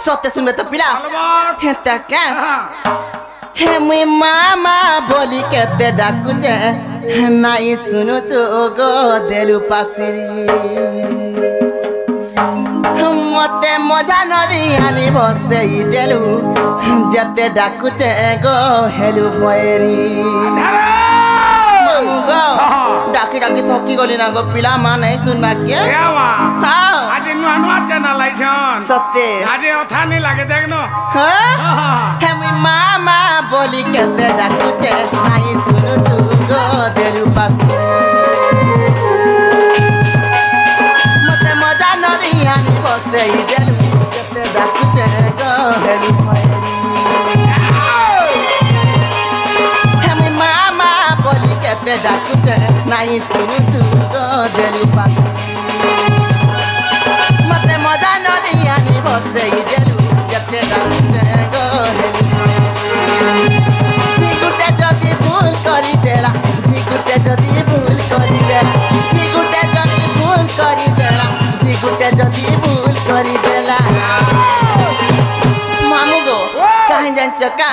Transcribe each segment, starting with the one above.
सत्य सुनबे तो पिला हे तक हे मुई मामा बोली केते डाकुचे नाई सुनु तो गो देलु पासिरी मते मजा नदी आनी बसेई देलु जते डाकुचे गो हेलु भयरी मामुगो डाकी डाकी थकी गली ना गो पिला मा नहीं सुनबा के हां आज नुआ नुआ चैनल आइछन सत्य आज अथा नहीं लागे देखनो हां हे मुई मामा बोली केते डाकुचे नाई सुनु तू गो देलु पासी मते मजा नदी आनी बसेई देलु केते डाकुचे गो हेलु भयरी हे मुई मामा बोली केते डाकुचे नाई सुनु तू गो देलु पासी मते मजा नदी आनी बसेई देलु केते डाकुचे गो हेलु झिगुटे जदी भूल करी देला झिगुटे जदी भूल करी देला झिगुटे जदी भूल करी देला झिगुटे जदी भूल करी देला मामू गो कहीं जान चका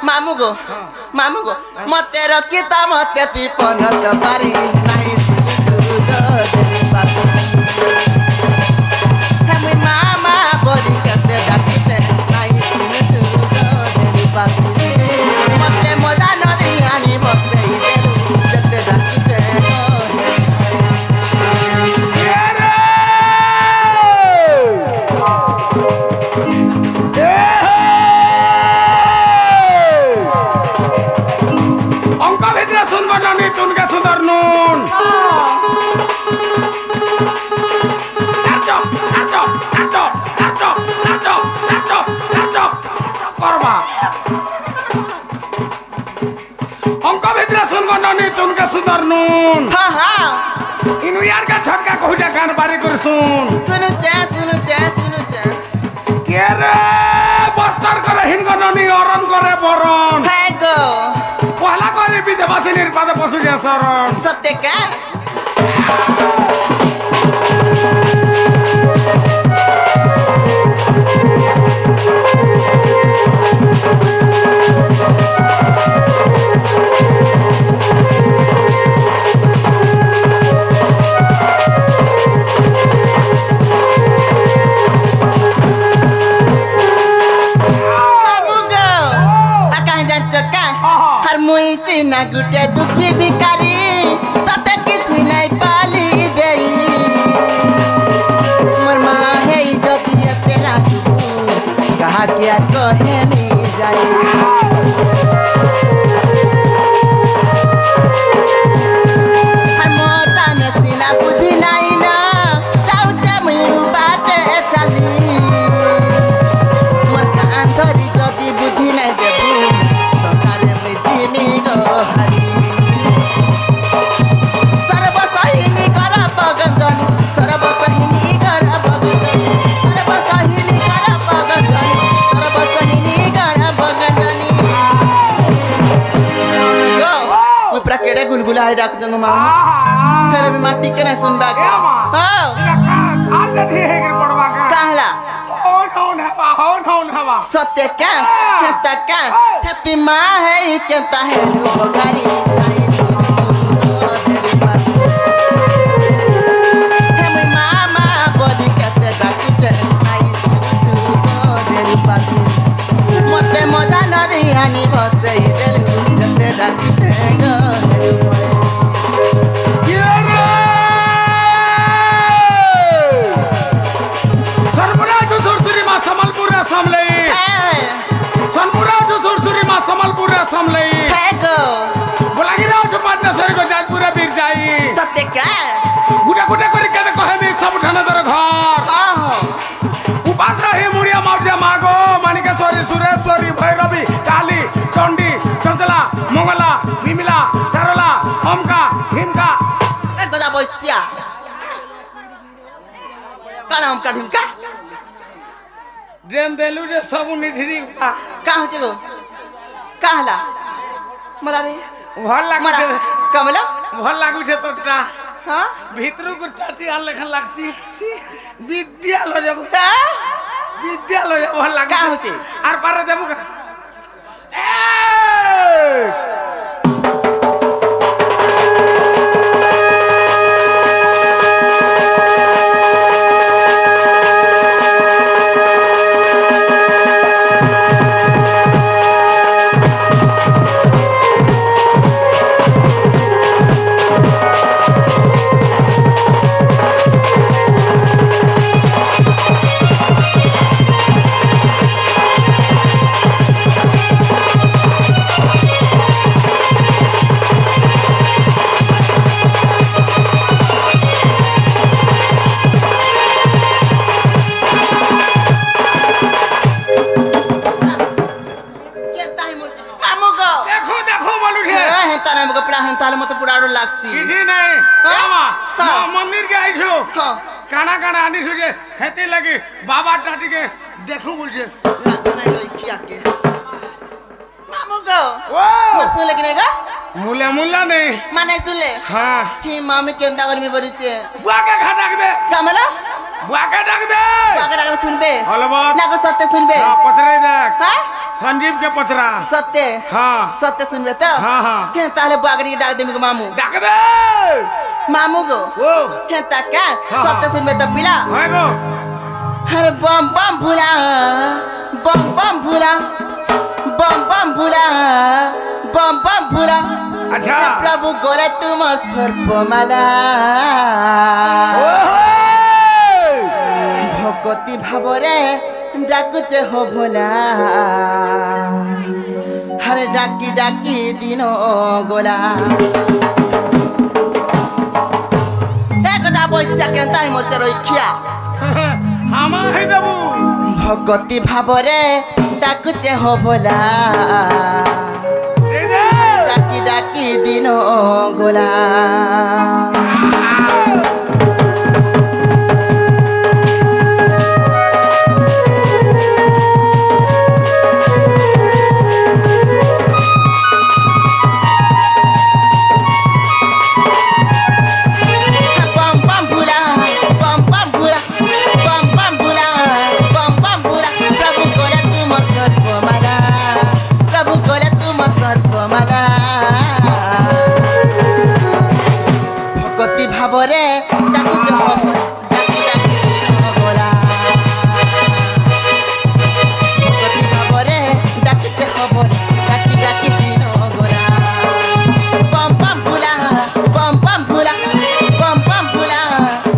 मामू गो मते रखिता मते ती पनत पारी नाही सुनु गो देली पासी हे मामा बोली केते डाकिते नाही सुनु गो देली पासी मते मजा नदी आनी बसेई देलु जते डाकिते अंका भितरे सुन गनी तुनके सुंदर नून नाचो नाचो नाचो नाचो नाचो नाचो नाचो करबा अंका भितरे सुन गनी तुनके सुंदर नून हां हां इनु यार का छटका कहूजा कान बारी कर सुन सुनु चे के रे बस्तर करे हिन गनी अरन करे बरन हे गो पहला करे विद्यावासी निर्पाद पशु जे शरण सत्य का ना गुटे दुखी भिकारी तते किछि नहीं पाली देई मोर मां है जदी तेरा कहा क्या कहे नहीं जाई हर मोटा में सीना बुद्धि नहीं ना जाऊ जे मुई बाटे चली मोर कान धरी जदी बुद्धि नहीं देबू सतारे मुई जिमी गो हरी सर्वसहिनी कर बगजनी सर्वसहिनी कर बगजनी सर्वसहिनी कर बगजनी सर्वसहिनी कर बगजनी गो मुई प्रकेड़े गुलगुला है डाक जंग मां फिर भी माटी के नहीं सुन बाग हां कान नहीं है गिर पड़वा का कहला होन हवा सत्य का हेता का हेती मां है केता है भगारी आई सुनो तेरी बात हे मुई मामा बोली केते डाकिते आई सुनो तेरी बात मते मजा नदी आनी बसेई देलु जते डाकिते गो समलपुर समलई फेको बोलागिरा जो पाटना सरी को जाजपुरा बीर जाई सत्य का गुटा गुटा करी के कहे भी सब ठाना दर घर उपास रही मुड़िया माउजिया मागो मानिकेश्वरी सुरेश्वरी भैरवी काली चंडी चंचला मंगला विमला सरला हमका हिमका ए बजा बसिया काना हमका हिमका ड्रेन देलु जे सब निठरी का हो गो कहला मला रे भल लागु छे कमला भल लागु छे तोटा हां भीतरू को चाटी आन लेखन लागसी विद्या लो जगो বিদ্যালয় ভাল লাগে কা হচ্ছে আর পারে দেবো কা ताले मत पुराड़ो लागसी किसी नहीं कामा मंदिर के आइछो हां काना काना आनी सुजे हेते लगे बाबा टाटी के देखो बोलछे लाजो नहीं लोई खिया के मामू गो ओ सुन लेकिन का मुल्ला मुल्ला नहीं माने सुन ले हां ही मामी केंदा गर्मी बरिचे बुआ के खटाक दे कामला बुआ के डाक दे बुआ के डाक सुनबे हेलो बात ना को सत्य सुनबे हां पचरे देख हां संजीव के पचरा सत्य हां सत्य सुनबे तो हां हां के ताले बुआगरी डाक देमी को मामू डाक दे मामू गो ओ के ताका सत्य सुनबे तो पिला हां गो अरे बम बम भूला बम बम भूला बम बम भूला बम बम भूला अच्छा प्रभु गोरे तुम सर्पमाला भगति भावरे डाकुचे हो भोला हर डाकी डाकी दिनो गोला एकदा बैसा केनता ही मोर रखिया हामा है देबू भगति भावरे डाकुचे हो भोला दे दे डाकी डाकी दिनो गोला भावरे डाकुचे हो डाकी डाकी दिनो गोला भगति भावरे डाकुचे हो डाकी डाकी दिनो गोला बम बम भूला बम बम भूला बम बम भूला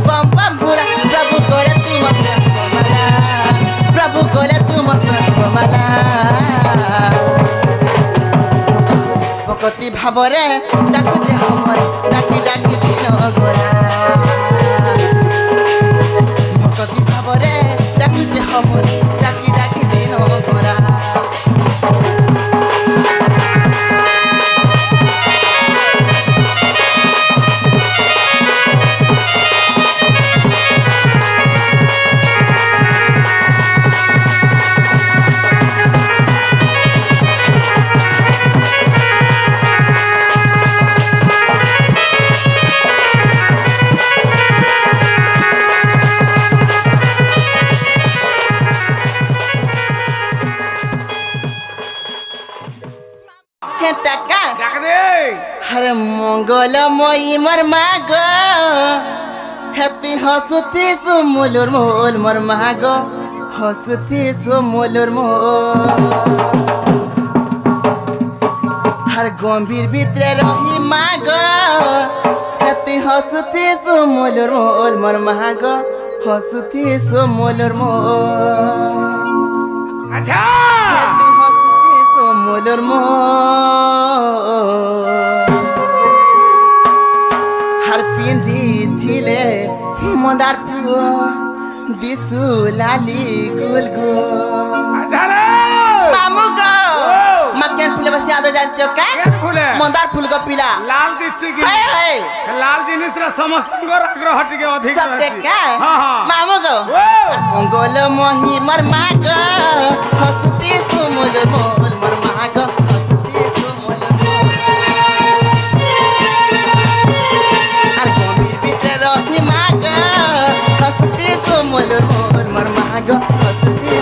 बम बम भूला प्रभु गोले तुम सर्वमाला प्रभु गोले तुम सर्वमाला भगति भावरे डाकुचे हो डाकी डाकी दिनो गोला भगति भावरे डाकुचे हो डाकी डाकी दिनो गोला हरे मंगल मई मर माग हेती हसती सो मोलर मोल मर माग हसती सो मोलर मोल हर गंभीर भितरे रही माग हेती हसती सो मोलर मोल मर माग हसती सो मोलर मोल अच्छा हेती हसती सो मोलर मोल हर पिंदी थिले मंदार पुआ दिसु लाली गुलगु अरे मामू को मक्कन फूल बस याद जान चोका फूले मंदार फूल को पिला लाल दिसी की हाय हाय लाल जिनिस रा समस्त आग्रह हट के अधिक सत्य का हां हां मामू को मंगल मोही मर माग हसती सुमल मोल मर माग हसती सुमल हर गंभीर भीतर रही माग हसती सुमल मोल मर माग हसती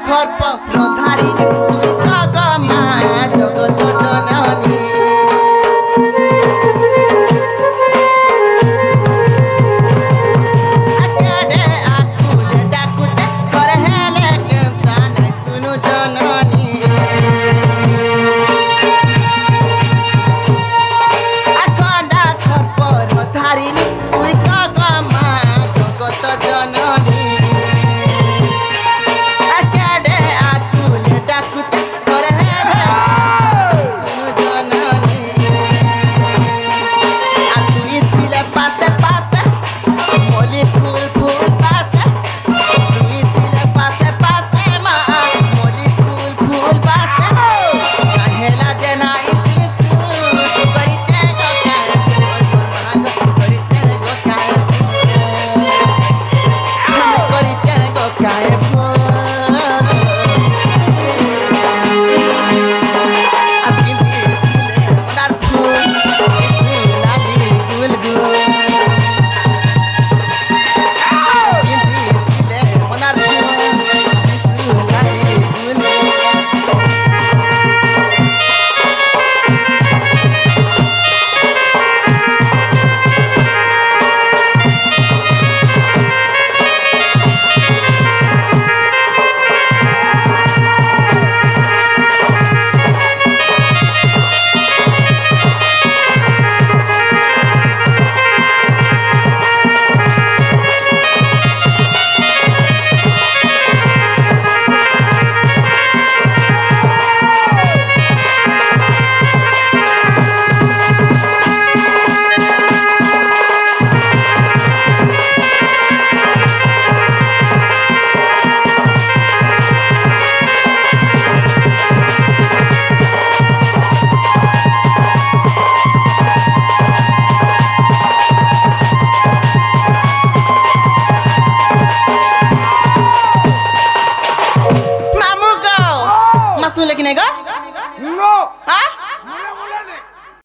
খর্প প্রধারিণী তুই জগমা জগত জননী আটারে আকুলে ডাকুছে ঘরে হেলে কেনতা নাই শুনু জননী আখণ্ডা খর্প প্রধারিণী তুই জগমা জগত জননী আটারে আকুলে ডাকুছে ঘরে হেলে শুনু জননী আর তুই ছিলে পাশে পাশে মলি ফুল ফুল পাশে তুই ছিলে পাশে পাশে মা মলি ফুল ফুল পাশে কাহেলা যে নাই সিতু করিছে গো কায় ভাগ করিছে গো কায় করিছে গো কায় আপনি দিলে মনার ফুল লালি গুল গুল মামু গো মাসু লেকিনে গো নো হ্যাঁ